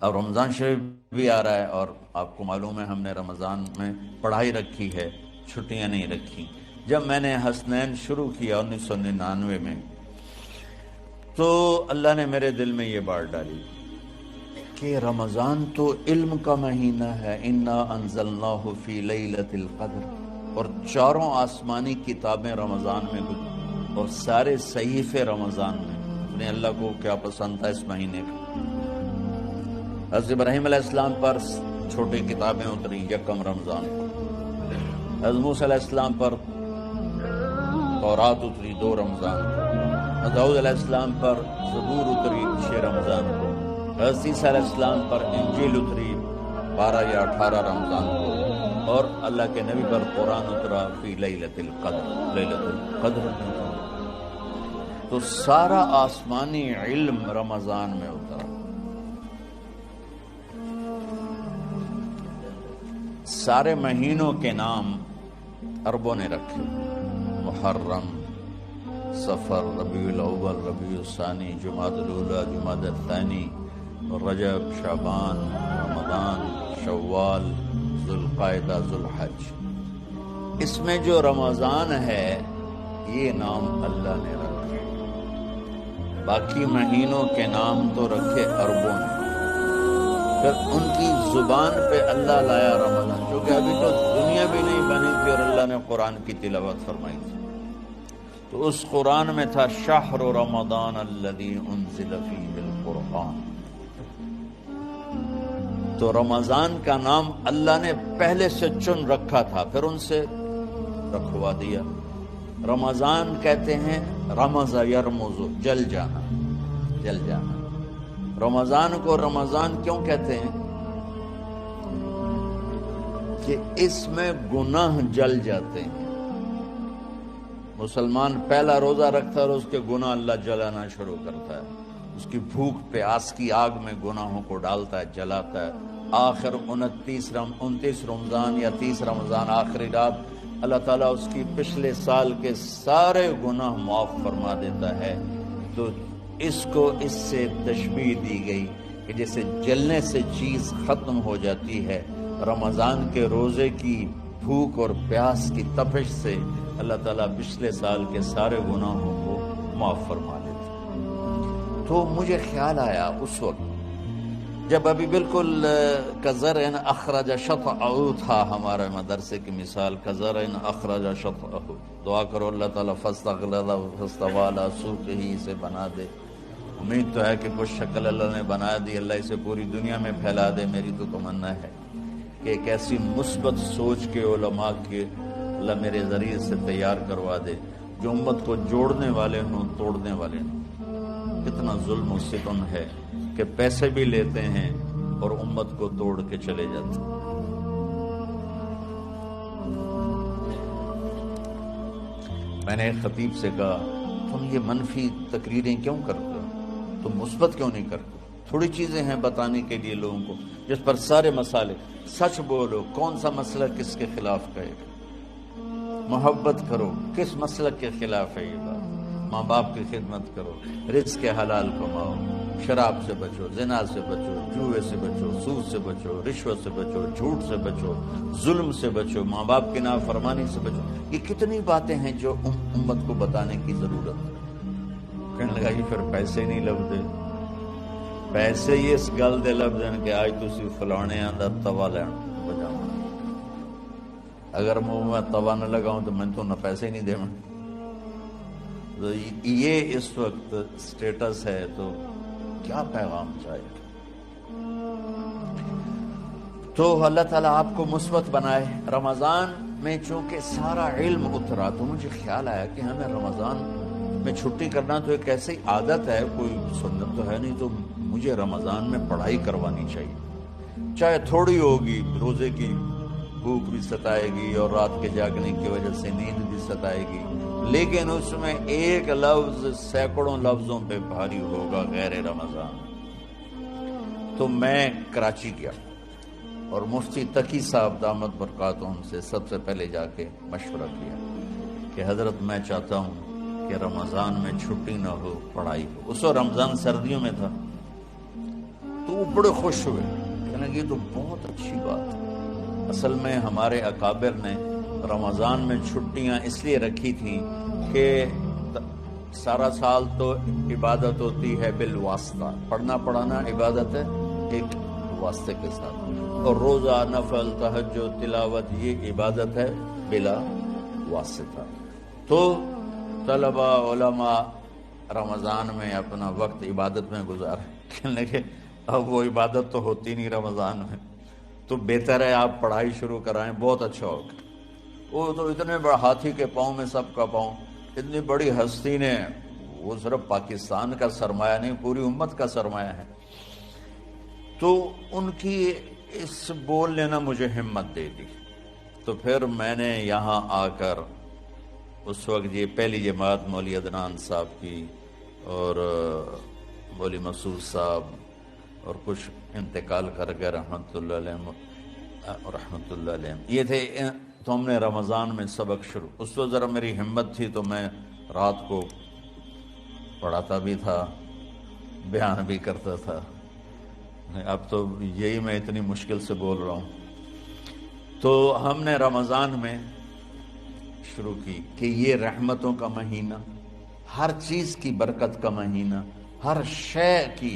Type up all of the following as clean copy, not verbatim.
اب رمضان شریف بھی آ رہا ہے، اور آپ کو معلوم ہے ہم نے رمضان میں پڑھائی رکھی ہے، چھٹیاں نہیں رکھی۔ جب میں نے حسنین شروع کیا 1999 میں، تو اللہ نے میرے دل میں یہ بات ڈالی کہ رمضان تو علم کا مہینہ ہے، انا انزلناہ فی لیلۃ القدر، اور چاروں آسمانی کتابیں رمضان میں گزری، اور سارے صحیفے رمضان میں۔ اپنے اللہ کو کیا پسند تھا اس مہینے کا؟ حضرت ابراہیم علیہ السلام پر چھوٹی کتابیں اتری یکم رمضان کو، حضرت موسیٰ علیہ السلام پر تورات اتری 2 رمضان کو، حضرت داؤد علیہ السلام پر زبور اتری 6 رمضان کو، حضرت عیسیٰ علیہ السلام پر انجیل اتری 12 یا 18 رمضان کو، اور اللہ کے نبی پر قرآن اترا فی لیلۃ القدر، لیلۃ القدر میں اترا۔ تو سارا آسمانی علم رمضان میں اترا۔ سارے مہینوں کے نام عربوں نے رکھے، محرم، صفر، ربیع الاول، ربیع الثانی، جمادی الاولی، جمادی الثانی، رجب، شعبان، رمضان، شوال، ذوالقعدہ، ذوالحج۔ اس میں جو رمضان ہے یہ نام اللہ نے رکھا، باقی مہینوں کے نام تو رکھے عربوں نے۔ پھر ان کی زبان پہ اللہ لایا رمضان، کیونکہ ابھی تو دنیا بھی نہیں بنی تھی اور اللہ نے قرآن کی تلاوت فرمائی تھی، تو اس قرآن میں تھا شہر رمضان الذی انزل فیہ القرآن۔ تو رمضان کا نام اللہ نے پہلے سے چن رکھا تھا، پھر ان سے رکھوا دیا۔ رمضان کہتے ہیں رمض یرمض، جل جانا، جل جانا۔ رمضان کو رمضان کیوں کہتے ہیں؟ کہ اس میں گناہ جل جاتے ہیں۔ مسلمان پہلا روزہ رکھتا ہے اور اس کے گناہ اللہ جلانا شروع کرتا ہے، اس کی بھوک پیاس کی آگ میں گناہوں کو ڈالتا ہے، جلاتا ہے۔ آخر 29 رمضان یا 30 رمضان آخری رات اللہ تعالیٰ اس کی پچھلے سال کے سارے گناہ معاف فرما دیتا ہے۔ تو اس کو اس سے تشبیہ دی گئی کہ جیسے جلنے سے چیز ختم ہو جاتی ہے، رمضان کے روزے کی بھوک اور پیاس کی تپش سے اللہ تعالیٰ پچھلے سال کے سارے گناہوں کو معاف فرما دیتا۔ تو مجھے خیال آیا اس وقت جب ابھی بالکل کزرع اخرج شطأہ تھا، ہمارے مدرسے کی مثال کزرع اخرج شطأہ، دعا کرو اللہ تعالیٰ فاستغلظ فاستوى علی سوقہ، اسے بنا دے۔ امید تو ہے کہ کچھ شکل اللہ نے بنا دی، اللہ اسے پوری دنیا میں پھیلا دے۔ میری تو تمنا ہے کہ ایک ایسی مثبت سوچ کے علماء کے اللہ میرے ذریعے سے تیار کروا دے جو امت کو جوڑنے والے ہوں، توڑنے والے ہوں۔ کتنا ظلم و ستم ہے کہ پیسے بھی لیتے ہیں اور امت کو توڑ کے چلے جاتے ہیں۔ میں نے ایک خطیب سے کہا تم یہ منفی تقریریں کیوں کرتے ہو، تم مثبت کیوں نہیں کرتے؟ تھوڑی چیزیں ہیں بتانے کے لیے لوگوں کو جس پر سارے مسئلے، سچ بولو، کون سا مسئلہ کس کے خلاف کہے گا، محبت کرو، کس مسلک کے خلاف ہے یہ بات، ماں باپ کی خدمت کرو، رزق حلال کماؤ، شراب سے بچو، زنا سے بچو، جوئے سے بچو، سود سے بچو، رشوت سے بچو، جھوٹ سے بچو، ظلم سے بچو، ماں باپ کی نافرمانی سے بچو۔ یہ کتنی باتیں ہیں جو امت کو بتانے کی ضرورت ہے۔ کہنے لگا یہ پھر پیسے نہیں لبدے، پیسے ہی اس گل دے لبدے کہ آج تسی فلانے آندہ توا لین بجاؤں، اگر منہ میں توا نہ لگاؤں تو میں تو نہ پیسے نہیں دے میں۔ تو یہ اس وقت سٹیٹس ہے، تو کیا پیغام چاہیے؟ تو اللہ تعالیٰ آپ کو مثبت بنائے۔ رمضان میں چونکہ سارا علم اترا تو مجھے خیال آیا کہ ہمیں رمضان میں چھٹی کرنا تو ایک ایسی عادت ہے، کوئی سنت تو ہے نہیں، تو مجھے رمضان میں پڑھائی کروانی چاہیے، چاہے تھوڑی ہوگی، روزے کی بھوک بھی ستائے گی اور رات کے جاگنے کی وجہ سے نیند بھی ستائے گی، لیکن اس میں ایک لفظ سینکڑوں لفظوں پہ بھاری ہوگا غیر رمضان۔ تو میں کراچی گیا اور مفتی تقی صاحب دامت برکاتہم سے سب سے پہلے جا کے مشورہ کیا کہ حضرت میں چاہتا ہوں کہ رمضان میں چھٹی نہ ہو، پڑھائی ہو۔ اس وقت رمضان سردیوں میں تھا، تو وہ بڑے خوش ہوئے، کہنے لگے یہ تو بہت اچھی بات ہے۔ اصل میں ہمارے اکابر نے رمضان میں چھٹیاں اس لیے رکھی تھیں کہ سارا سال تو عبادت ہوتی ہے بالواسطہ، پڑھنا پڑھانا عبادت ہے ایک واسطے کے ساتھ، اور روزہ، نفل، تہجد، تلاوت یہ عبادت ہے بلا واسطہ۔ تو طلبہ علماء رمضان میں اپنا وقت عبادت میں گزارے، کہنے لگے اب وہ عبادت تو ہوتی نہیں رمضان میں، تو بہتر ہے آپ پڑھائی شروع کرائیں، بہت اچھا ہوگا۔ وہ تو اتنے بڑے ہاتھی کے پاؤں میں سب کا پاؤں، اتنی بڑی ہستی نے، وہ صرف پاکستان کا سرمایہ نہیں پوری امت کا سرمایہ ہے، تو ان کی اس بول نے نہ مجھے ہمت دے دی۔ تو پھر میں نے یہاں آ کر اس وقت یہ پہلی جماعت مولوی عدنان صاحب کی اور مولوی مسعود صاحب اور کچھ انتقال کر گئے رحمۃ اللہ علیہ، یہ تھے، تو ہم نے رمضان میں سبق شروع، اس وقت ذرا میری ہمت تھی تو میں رات کو پڑھاتا بھی تھا، بیان بھی کرتا تھا، اب تو یہی میں اتنی مشکل سے بول رہا ہوں۔ تو ہم نے رمضان میں شروع کی کہ یہ رحمتوں کا مہینہ، ہر چیز کی برکت کا مہینہ، ہر شے کی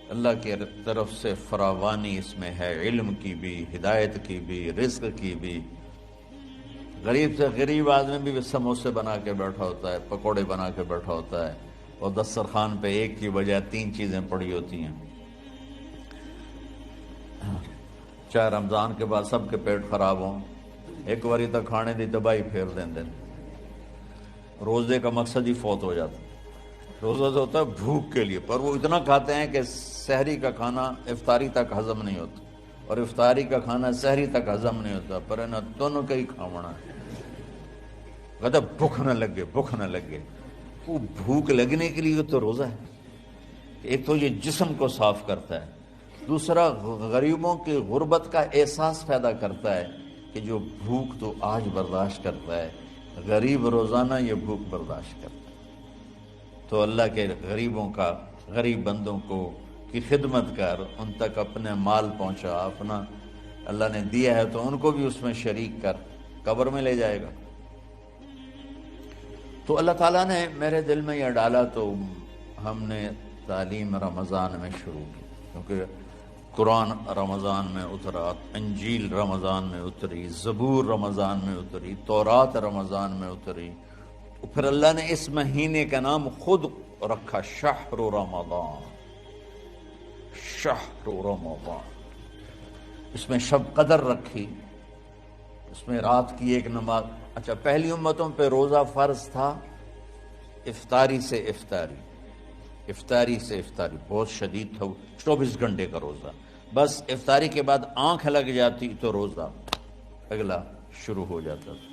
اللہ کی طرف سے فراوانی اس میں ہے، علم کی بھی، ہدایت کی بھی، رزق کی بھی۔ غریب سے غریب آدمی بھی سموسے بنا کے بیٹھا ہوتا ہے، پکوڑے بنا کے بیٹھا ہوتا ہے، اور دسترخوان پہ ایک کی بجائے 3 چیزیں پڑی ہوتی ہیں، چاہے رمضان کے بعد سب کے پیٹ خراب ہوں، ایک باری تک کھانے دی تباہی پھیر دیں۔ روزے کا مقصد ہی فوت ہو جاتا ہے۔ روزہ تو ہوتا ہے بھوک کے لیے، پر وہ اتنا کھاتے ہیں کہ سحری کا کھانا افطاری تک ہضم نہیں ہوتا، اور افطاری کا کھانا سحری تک ہضم نہیں ہوتا، پر انہیں دونوں کا ہی کھاونا ہے۔ کہتا بھوک نہ لگے، بھوک نہ لگے، وہ بھوک لگنے کے لیے تو روزہ ہے۔ ایک تو یہ جسم کو صاف کرتا ہے، دوسرا غریبوں کی غربت کا احساس پیدا کرتا ہے کہ جو بھوک تو آج برداشت کرتا ہے، غریب روزانہ یہ بھوک برداشت کرتا ہے۔ تو اللہ کے غریبوں کا، غریب بندوں کو کی خدمت کر، ان تک اپنے مال پہنچا، اپنا اللہ نے دیا ہے تو ان کو بھی اس میں شریک کر، قبر میں لے جائے گا۔ تو اللہ تعالیٰ نے میرے دل میں یہ ڈالا، تو ہم نے تعلیم رمضان میں شروع کی، کیونکہ قرآن رمضان میں اترا، انجیل رمضان میں اتری، زبور رمضان میں اتری، تورات رمضان میں اتری، پھر اللہ نے اس مہینے کا نام خود رکھا شہر رمضان، شہر رمضان۔ اس میں شب قدر رکھی، اس میں رات کی ایک نماز۔ اچھا، پہلی امتوں پہ روزہ فرض تھا افطاری سے افطاری، افطاری سے افطاری، بہت شدید تھا، 24 گھنٹے کا روزہ، بس افطاری کے بعد آنکھ لگ جاتی تو روزہ اگلا شروع ہو جاتا تھا۔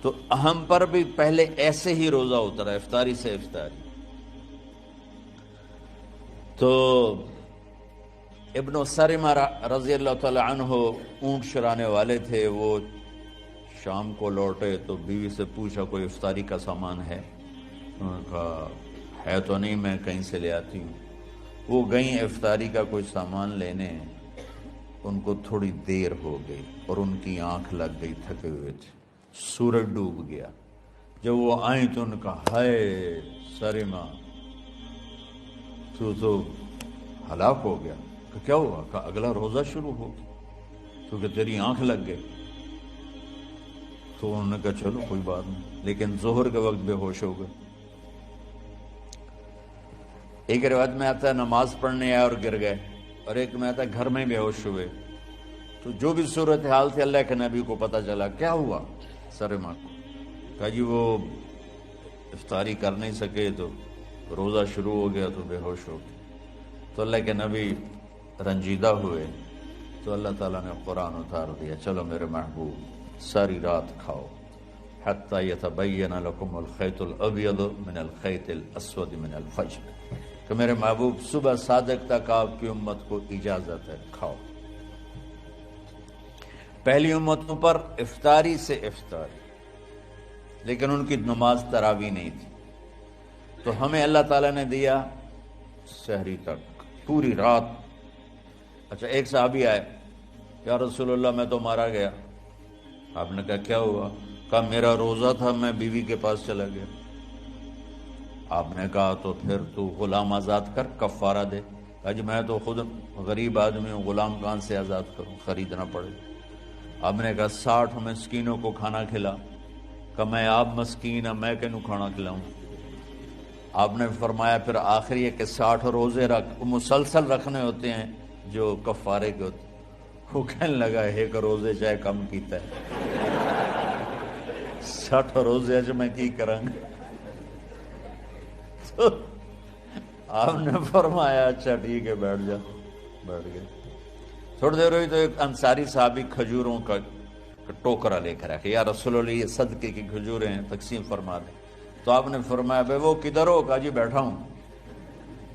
تو ہم پر بھی پہلے ایسے ہی روزہ اترا، افطاری سے افطاری۔ تو ابن سرمہ رضی اللہ تعالی عنہ اونٹ چرانے والے تھے، وہ شام کو لوٹے تو بیوی سے پوچھا کوئی افطاری کا سامان ہے؟ انہوں نے کہا ہے تو نہیں، میں کہیں سے لے آتی ہوں۔ وہ گئیں افطاری کا کوئی سامان لینے، ان کو تھوڑی دیر ہو گئی اور ان کی آنکھ لگ گئی، تھکے ہوئے تھے، سورج ڈوب گیا۔ جب وہ آئیں تو ان کا ہائے سرمہ تو ہلاک ہو گیا۔ کہ کیا ہوا؟ کہ اگلا روزہ شروع ہو گیا کیونکہ تیری آنکھ لگ گئی۔ تو انہوں نے کہا چلو کوئی بات نہیں، لیکن ظہر کے وقت بے ہوش ہو گئے۔ ایک روایت میں آتا ہے نماز پڑھنے آئے اور گر گئے، اور ایک میں آتا ہے گھر میں بے ہوش ہوئے۔ تو جو بھی صورتحال تھی اللہ کے نبی کو پتہ چلا۔ کیا ہوا سرمہ کو؟ کہا جی وہ افطاری کر نہیں سکے تو روزہ شروع ہو گیا تو بے ہوش ہو گئے۔ تو اللہ کے نبی رنجیدہ ہوئے، تو اللہ تعالیٰ نے قرآن اتار دیا، چلو میرے محبوب ساری رات کھاؤ، حتی یتبین لکم الخیط الابیض من الخیط الاسود من الفجر، کہ میرے محبوب صبح صادق تک آپ کی امت کو اجازت ہے، کھاؤ۔ پہلی امتوں پر افطاری سے افطاری، لیکن ان کی نماز تراویح نہیں تھی، تو ہمیں اللہ تعالیٰ نے دیا سحری تک پوری رات. اچھا ایک صحابی آئے, یا رسول اللہ میں تو مارا گیا. آپ نے کہا کیا ہوا؟ کہا میرا روزہ تھا, میں بیوی کے پاس چلا گیا. آپ نے کہا تو پھر تو غلام آزاد کر, کفارہ دے. کہا جی میں تو خود غریب آدمی ہوں, غلام کہاں سے آزاد کروں, خریدنا پڑے. آپ نے کہا 60 مسکینوں کو کھانا کھلا. کہ میں آپ مسکین ہیں, میں کینوں کھانا کھلاؤں؟ آپ نے فرمایا پھر آخر یہ کہ 60 روزے مسلسل رکھنے ہوتے ہیں جو کفارے کے ہوتے ہیں. وہ کہنے لگا ایک روزے چاہے کم کیتا ہے, 60 روزے اچ میں کی کروں گا. تو آپ نے فرمایا اچھا ٹھیک ہے بیٹھ جا. بیٹھ گئے. تھوڑی دیر ہوئی تو ایک انصاری صحابی کھجوروں کا ٹوکرا لے کر آیا کہ یا رسول اللہ یہ صدقے کی کھجوریں ہیں, تقسیم فرما دیں. تو آپ نے فرمایا بھائی وہ کدھر ہو؟ کہا جی بیٹھا ہوں.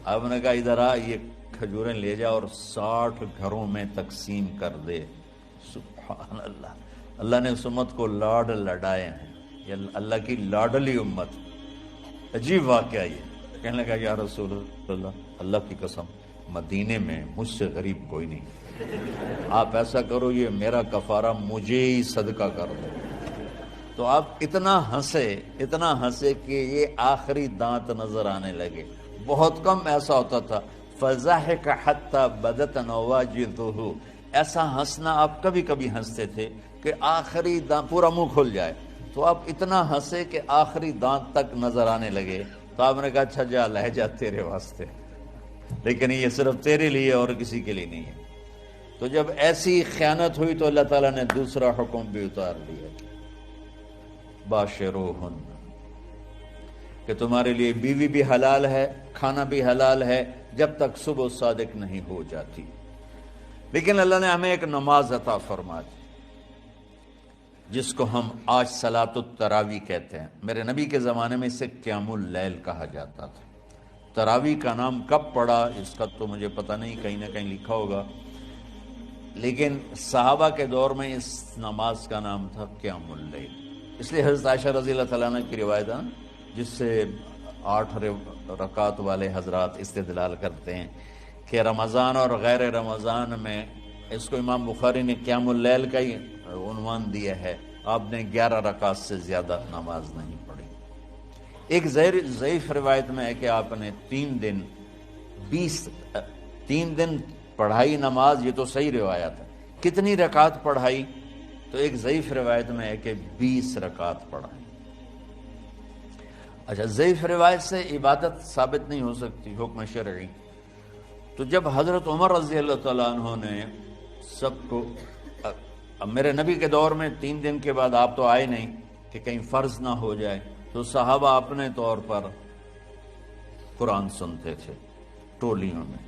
آپ نے کہا ادھر آ, یہ کھجوریں لے جا اور 60 گھروں میں تقسیم کر دے. سبحان اللہ, اللہ نے اس امت کو لاڈ لڈائے ہیں, یہ اللہ کی لاڈلی امت. عجیب واقعہ یہ. کہنے لگا یا رسول اللہ, اللہ کی قسم مدینے میں مجھ سے غریب کوئی نہیں, آپ ایسا کرو یہ میرا کفارہ مجھے ہی صدقہ کر دو. تو آپ اتنا ہنسے کہ یہ آخری دانت نظر آنے لگے. بہت کم ایسا ہوتا تھا. فضحک حتی بدت نواجذہ, ایسا ہنسنا آپ کبھی کبھی ہنستے تھے کہ آخری دانت پورا منہ کھل جائے. تو آپ اتنا ہنسے کہ آخری دانت تک نظر آنے لگے. تو آپ نے کہا اچھا جا لہ جا تیرے واسطے, لیکن یہ صرف تیرے لیے اور کسی کے لیے نہیں ہے. تو جب ایسی خیانت ہوئی تو اللہ تعالیٰ نے دوسرا حکم بھی اتار دیا, باشروہن, کہ تمہارے لیے بیوی بھی حلال ہے, کھانا بھی حلال ہے جب تک صبح صادق نہیں ہو جاتی. لیکن اللہ نے ہمیں ایک نماز عطا فرما دی جس کو ہم آج صلاۃ التراویح کہتے ہیں. میرے نبی کے زمانے میں اسے قیام اللیل کہا جاتا تھا. تراویح کا نام کب پڑا اس کا تو مجھے پتہ نہیں, کہیں نہ کہیں لکھا ہوگا, لیکن صحابہ کے دور میں اس نماز کا نام تھا قیام اللیل. اس لیے حضرت عائشہ رضی اللہ تعالیٰ عنہ کی روایت ہے جس سے 8 رکعت والے حضرات استدلال کرتے ہیں کہ رمضان اور غیر رمضان میں, اس کو امام بخاری نے قیام اللیل کا ہی عنوان دیا ہے, آپ نے 11 رکعت سے زیادہ نماز نہیں پڑھی. ایک ضعیف روایت میں ہے کہ آپ نے 3 دن پڑھائی نماز, یہ تو صحیح روایت ہے. کتنی رکعت پڑھائی؟ تو ایک ضعیف روایت میں ہے کہ 20 رکعت پڑھائی. اچھا ضعیف روایت سے عبادت ثابت نہیں ہو سکتی حکم شرعی. تو جب حضرت عمر رضی اللہ تعالیٰ عنہ نے سب کو, اب میرے نبی کے دور میں 3 دن کے بعد آپ تو آئے نہیں کہ کہیں فرض نہ ہو جائے, تو صحابہ اپنے طور پر قرآن سنتے تھے ٹولیوں میں.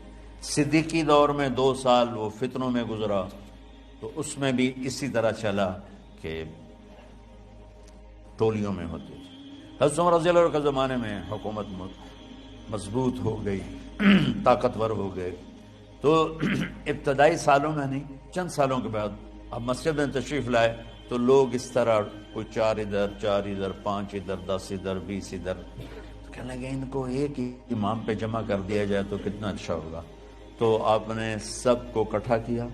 صدیقی دور میں 2 سال وہ فتنوں میں گزرا, تو اس میں بھی اسی طرح چلا کہ ٹولیوں میں ہوتے تھے. حضرت عمر رضی اللہ عنہ کے زمانے میں حکومت مضبوط ہو گئی, طاقتور ہو گئے. تو ابتدائی سالوں میں نہیں, چند سالوں کے بعد اب مسجد میں تشریف لائے تو لوگ اس طرح کوئی 4 ادھر 4 ادھر 5 ادھر 10 ادھر 20 ادھر, تو کہنے لگے ان کو ایک ہی امام پہ جمع کر دیا جائے تو کتنا اچھا ہوگا. تو آپ نے سب کو اکٹھا کیا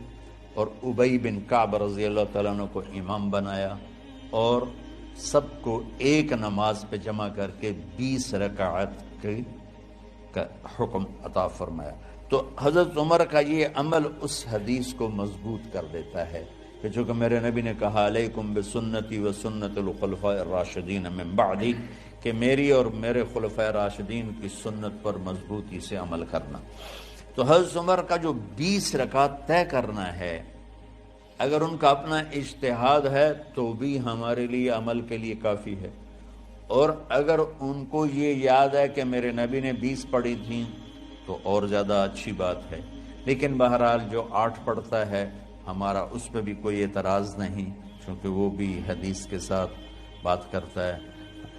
اور ابی بن کعب رضی اللہ تعالیٰ عنہ کو امام بنایا اور سب کو ایک نماز پہ جمع کر کے 20 رکعت کا حکم عطا فرمایا. تو حضرت عمر کا یہ عمل اس حدیث کو مضبوط کر دیتا ہے کہ چونکہ میرے نبی نے کہا علیکم بسنتی و سنت الخلفاء الراشدین من بعدی, کہ میری اور میرے خلفاء راشدین کی سنت پر مضبوطی سے عمل کرنا. تو حضرت عمر کا جو 20 رکعت طے کرنا ہے, اگر ان کا اپنا اجتہاد ہے تو بھی ہمارے لیے عمل کے لیے کافی ہے, اور اگر ان کو یہ یاد ہے کہ میرے نبی نے 20 پڑھی تھیں تو اور زیادہ اچھی بات ہے. لیکن بہرحال جو 8 پڑھتا ہے ہمارا اس پہ بھی کوئی اعتراض نہیں, چونکہ وہ بھی حدیث کے ساتھ بات کرتا ہے,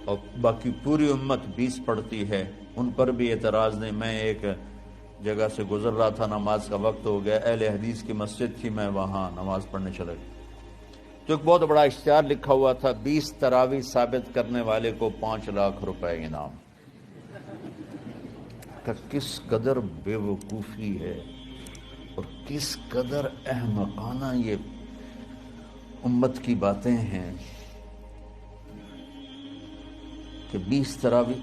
اور باقی پوری امت 20 پڑھتی ہے ان پر بھی اعتراض نہیں. میں ایک جگہ سے گزر رہا تھا, نماز کا وقت ہو گیا, اہل حدیث کی مسجد تھی, میں وہاں نماز پڑھنے چلا گیا تو ایک بہت بڑا اشتہار لکھا ہوا تھا 20 تراویح ثابت کرنے والے کو 5 لاکھ روپے انعام. کہ کس قدر بے وقوفی ہے اور کس قدر احمقانہ یہ امت کی باتیں ہیں کہ 20 تراویح،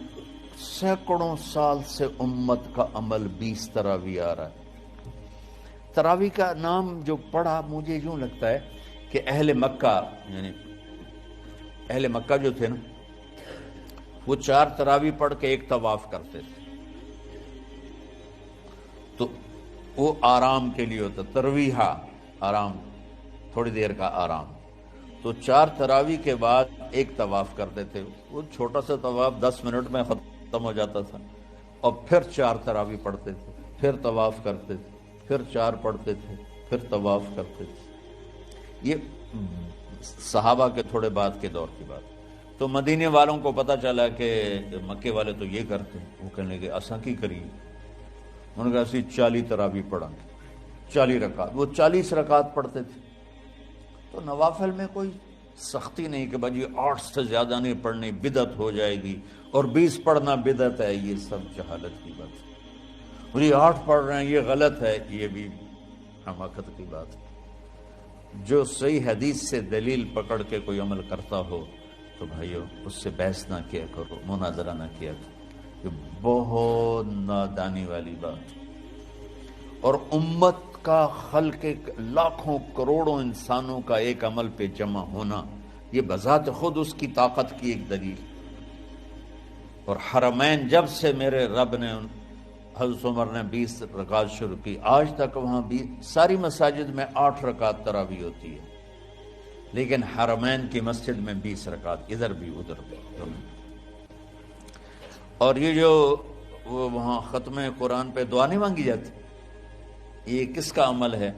سینکڑوں سال سے امت کا عمل 20 تراویح آ رہا ہے۔ تراویح کا نام جو پڑھا مجھے یوں لگتا ہے کہ اہل مکہ، یعنی اہل مکہ جو تھے نا، وہ 4 تراویح پڑھ کے ایک طواف کرتے تھے، تو وہ آرام کے لیے ہوتا، ترویحہ آرام، تھوڑی دیر کا آرام، تو 4 تراویح کے بعد ایک طواف کرتے تھے۔ وہ چھوٹا سا طواف 10 منٹ میں ختم ہو جاتا تھا، اور پھر 4 تراویح پڑھتے تھے، پھر طواف کرتے تھے، پھر 4 پڑھتے تھے، پھر طواف کرتے تھے۔ یہ صحابہ کے تھوڑے بعد کے دور کی بات۔ تو مدینے والوں کو پتہ چلا کہ مکے والے تو یہ کرتے ہیں، وہ کہنے لگے اساں کی کریے؟ انہوں نے کہا اسی 40 تراویح پڑھیں گے، 40 رکعت۔ وہ 40 رکعت پڑھتے تھے۔ تو نوافل میں کوئی سختی نہیں کہ بھائی 8 سے زیادہ نہیں پڑھنی، بدعت ہو جائے گی، اور 20 پڑھنا بدعت ہے، یہ سب جہالت کی بات ہے۔ اور یہ 8 پڑھ رہے ہیں یہ غلط ہے، یہ بھی حماقت کی بات ہے۔ جو صحیح حدیث سے دلیل پکڑ کے کوئی عمل کرتا ہو تو بھائیو اس سے بحث نہ کیا کرو، مناظرہ نہ کیا کرو، یہ بہت نادانی والی بات۔ اور امت کا خلق لاکھوں کروڑوں انسانوں کا ایک عمل پہ جمع ہونا، یہ بذات خود اس کی طاقت کی ایک دلیل۔ اور حرمین جب سے میرے رب نے، حضرت عمر نے 20 رکعت شروع کی، آج تک وہاں بھی ساری مساجد میں 8 رکعت تراویح ہوتی ہے، لیکن حرمین کی مسجد میں 20 رکعت، ادھر بھی ادھر بھی۔ اور یہ جو وہاں ختم قرآن پہ دعا نہیں مانگی جاتی، یہ کس کا عمل ہے؟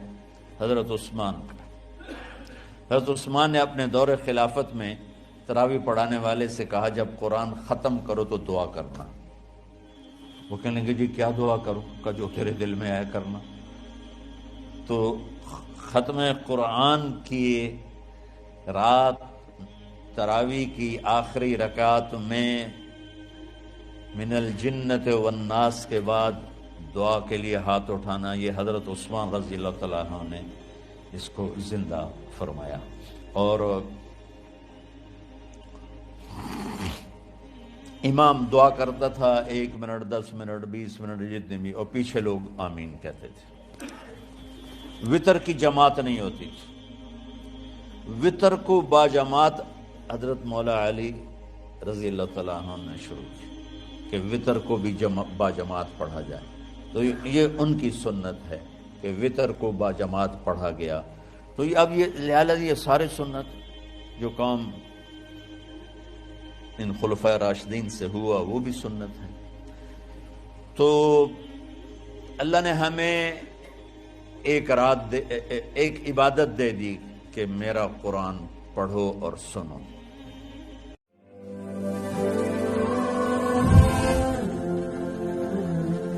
حضرت عثمان کا۔ حضرت عثمان نے اپنے دور خلافت میں تراویح پڑھانے والے سے کہا جب قرآن ختم کرو تو دعا کرنا۔ وہ کہنے لگے جی کیا دعا کروں؟ کا جو تیرے دل میں آیا کرنا۔ تو ختم قرآن کی رات تراویح کی آخری رکعت میں من الجنت والناس کے بعد دعا کے لیے ہاتھ اٹھانا، یہ حضرت عثمان رضی اللہ تعالیٰ عنہ نے اس کو زندہ فرمایا۔ اور امام دعا کرتا تھا 1 منٹ، 10 منٹ، 20 منٹ، جتنے بھی، اور پیچھے لوگ آمین کہتے تھے۔ وطر کی جماعت نہیں ہوتی تھی۔ وطر کو باجماعت حضرت مولا علی رضی اللہ تعالیٰ عنہ نے شروع کی کہ وطر کو بھی باجماعت پڑھا جائے، تو یہ ان کی سنت ہے کہ وطر کو باجماعت پڑھا گیا۔ تو اب یہ لہٰذا یہ سارے سنت جو کام ان خلفائے راشدین سے ہوا وہ بھی سنت ہے۔ تو اللہ نے ہمیں ایک عبادت دے دی کہ میرا قرآن پڑھو اور سنو۔